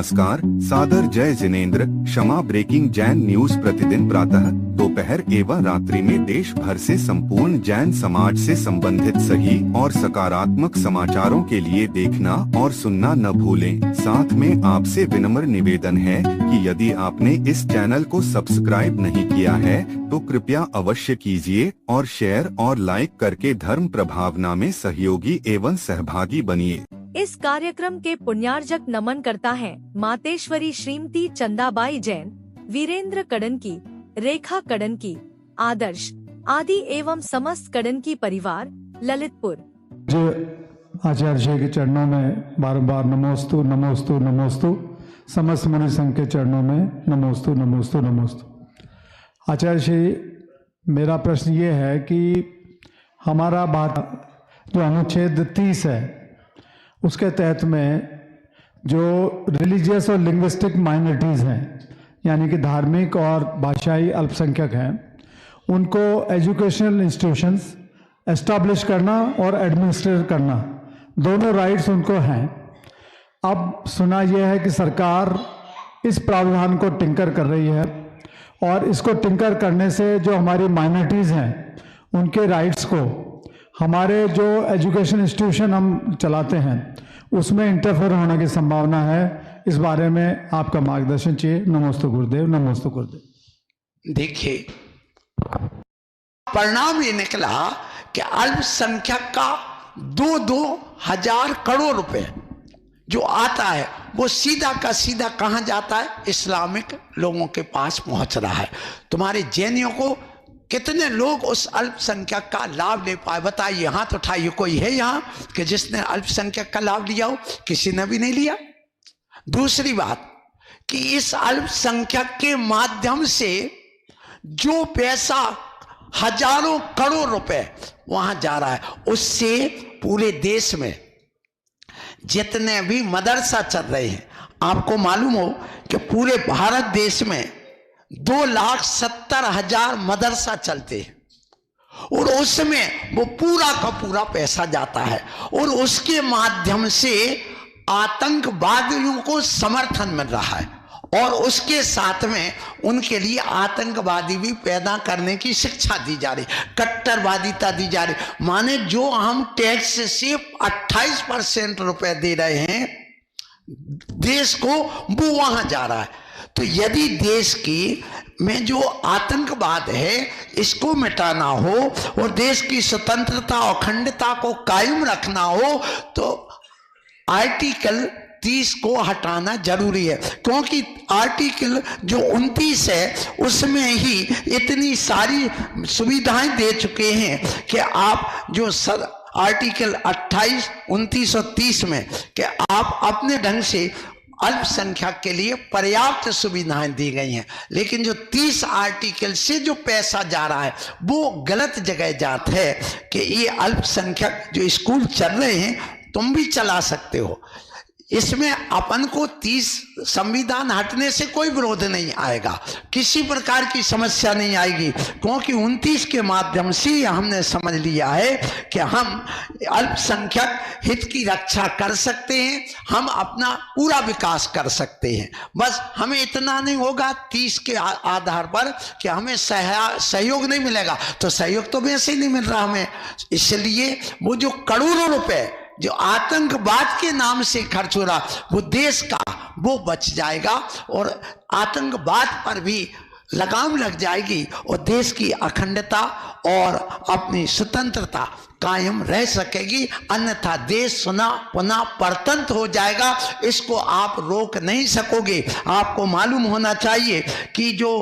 नमस्कार, सादर जय जिनेंद्र। क्षमा ब्रेकिंग जैन न्यूज प्रतिदिन प्रातः, दोपहर एवं रात्रि में देश भर से संपूर्ण जैन समाज से संबंधित सही और सकारात्मक समाचारों के लिए देखना और सुनना न भूलें। साथ में आपसे विनम्र निवेदन है कि यदि आपने इस चैनल को सब्सक्राइब नहीं किया है तो कृपया अवश्य कीजिए और शेयर और लाइक करके धर्म प्रभावना में सहयोगी एवं सहभागी बनिए। इस कार्यक्रम के पुण्यार्जक नमन करता है मातेश्वरी श्रीमती चंदाबाई जैन, वीरेंद्र कड़नकी, रेखा कड़नकी, आदर्श आदि एवं समस्त कड़नकी परिवार, ललितपुर। आचार्य जी के चरणों में बार-बार नमोस्तु नमोस्तु नमोस्तु, समस्त मुनि संघ के चरणों में नमोस्तु नमोस्तु नमोस्तु। आचार्य जी, मेरा प्रश्न ये है कि हमारा बात जो अनुच्छेद 30 है उसके तहत में जो रिलीजियस और लिंग्विस्टिक माइनॉरिटीज़ हैं, यानी कि धार्मिक और भाषाई अल्पसंख्यक हैं, उनको एजुकेशनल इंस्टीट्यूशंस एस्टैब्लिश करना और एडमिनिस्ट्रेट करना, दोनों राइट्स उनको हैं। अब सुना यह है कि सरकार इस प्रावधान को टिंकर कर रही है और इसको टिंकर करने से जो हमारी माइनॉरिटीज़ हैं उनके राइट्स को हमारे जो एजुकेशन इंस्टीट्यूशन हम चलाते हैं उसमें इंटरफेयर होने की संभावना है। इस बारे में आपका मार्गदर्शन चाहिए। नमोस्तु गुरुदेव, नमोस्तु गुरुदेव। देखिए, परिणाम ये निकला कि अल्पसंख्यक का 2-2 हजार करोड़ रुपए जो आता है वो सीधा का सीधा कहां जाता है? इस्लामिक लोगों के पास पहुंच रहा है। तुम्हारे जैनियों को कितने लोग उस अल्पसंख्यक का लाभ ले पाए? बताइए, हाथ उठाइए। कोई है यहाँ कि जिसने अल्पसंख्यक का लाभ लिया हो? किसी ने भी नहीं लिया। दूसरी बात कि इस अल्पसंख्यक के माध्यम से जो पैसा हजारों करोड़ रुपए वहां जा रहा है, उससे पूरे देश में जितने भी मदरसा चल रहे हैं, आपको मालूम हो कि पूरे भारत देश में 2,70,000 मदरसा चलते हैं और उसमें वो पूरा का पूरा पैसा जाता है और उसके माध्यम से आतंकवादियों को समर्थन मिल रहा है और उसके साथ में उनके लिए आतंकवादी भी पैदा करने की शिक्षा दी जा रही, कट्टरवादिता दी जा रही। माने जो हम टैक्स से 28% रुपए दे रहे हैं देश को, वो वहां जा रहा है। तो यदि देश की में जो आतंकवाद है इसको मिटाना हो और देश की स्वतंत्रता और अखंडता को कायम रखना हो तो आर्टिकल 30 को हटाना जरूरी है, क्योंकि आर्टिकल जो 29 है उसमें ही इतनी सारी सुविधाएं दे चुके हैं कि आप जो आर्टिकल 28, 29 और 30 में कि आप अपने ढंग से अल्पसंख्यक के लिए पर्याप्त सुविधाएं दी गई हैं, लेकिन जो 30 आर्टिकल से जो पैसा जा रहा है वो गलत जगह जाता है कि ये अल्पसंख्यक जो स्कूल चल रहे हैं तुम भी चला सकते हो। इसमें अपन को 30 संविधान हटने से कोई विरोध नहीं आएगा, किसी प्रकार की समस्या नहीं आएगी, क्योंकि 29 के माध्यम से हमने समझ लिया है कि हम अल्पसंख्यक हित की रक्षा कर सकते हैं, हम अपना पूरा विकास कर सकते हैं। बस हमें इतना नहीं होगा 30 के आधार पर कि हमें सहयोग नहीं मिलेगा, तो सहयोग तो वैसे ही नहीं मिल रहा हमें। इसलिए वो जो करोड़ों रुपए जो आतंकवाद के नाम से खर्च हो रहा वो देश का वो बच जाएगा और आतंकवाद पर भी लगाम लग जाएगी और देश की अखंडता और अपनी स्वतंत्रता कायम रह सकेगी। अन्यथा देश पुनः परतंत्र हो जाएगा, इसको आप रोक नहीं सकोगे। आपको मालूम होना चाहिए कि जो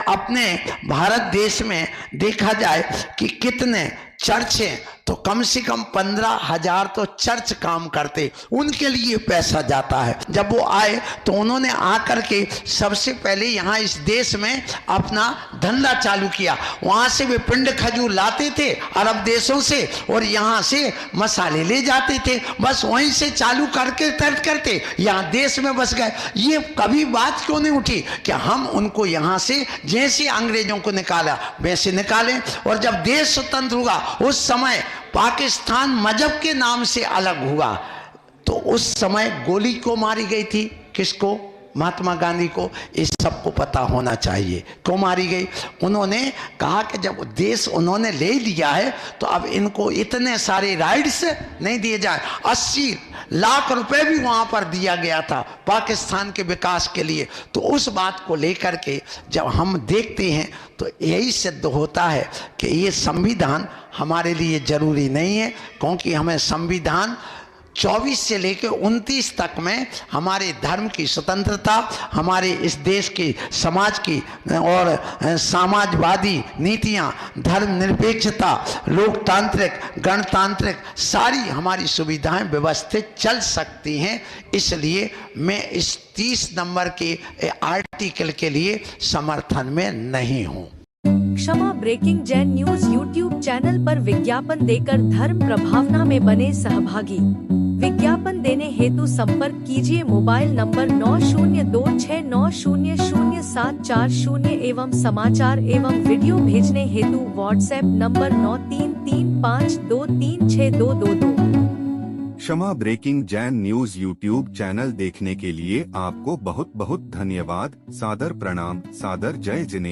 अपने भारत देश में देखा जाए कि कितने चर्च हैं, तो कम से कम 15,000 तो चर्च काम करते, उनके लिए पैसा जाता है। जब वो आए तो उन्होंने आकर के सबसे पहले यहाँ इस देश में अपना धंधा चालू किया। वहां से वे पिंड खजूर लाते थे अरब देशों से और यहाँ से मसाले ले जाते थे, बस वहीं से चालू करके करते यहाँ देश में बस गए। ये कभी बात क्यों नहीं उठी कि हम उनको यहाँ से जैसे अंग्रेजों को निकाला वैसे निकालें। और जब देश स्वतंत्र हुआ उस समय पाकिस्तान मजहब के नाम से अलग हुआ, तो उस समय गोली क्यों मारी गई थी? किसको? महात्मा गांधी को। इस सबको पता होना चाहिए क्यों मारी गई। उन्होंने कहा कि जब देश उन्होंने ले लिया है तो अब इनको इतने सारे राइट्स नहीं दिए जाए। 80 लाख रुपए भी वहां पर दिया गया था पाकिस्तान के विकास के लिए। तो उस बात को लेकर के जब हम देखते हैं तो यही सिद्ध होता है कि ये संविधान हमारे लिए जरूरी नहीं है, क्योंकि हमें संविधान 24 से लेकर 29 तक में हमारे धर्म की स्वतंत्रता, हमारे इस देश की समाज की और समाजवादी नीतियां, धर्मनिरपेक्षता, लोकतांत्रिक, गणतांत्रिक सारी हमारी सुविधाएं व्यवस्थित चल सकती हैं। इसलिए मैं इस 30 नंबर के आर्टिकल के लिए समर्थन में नहीं हूं। Kshama breaking Jain news YouTube channel पर विज्ञापन देकर धर्म प्रभावना में बने सहभागी। विज्ञापन देने हेतु संपर्क कीजिए मोबाइल नंबर 9026900740 एवं समाचार एवं वीडियो भेजने हेतु WhatsApp number 9335236222। Kshama breaking Jain news YouTube channel देखने के लिए आपको बहुत बहुत धन्यवाद। सादर प्रणाम, सादर जय जिनेंद्र।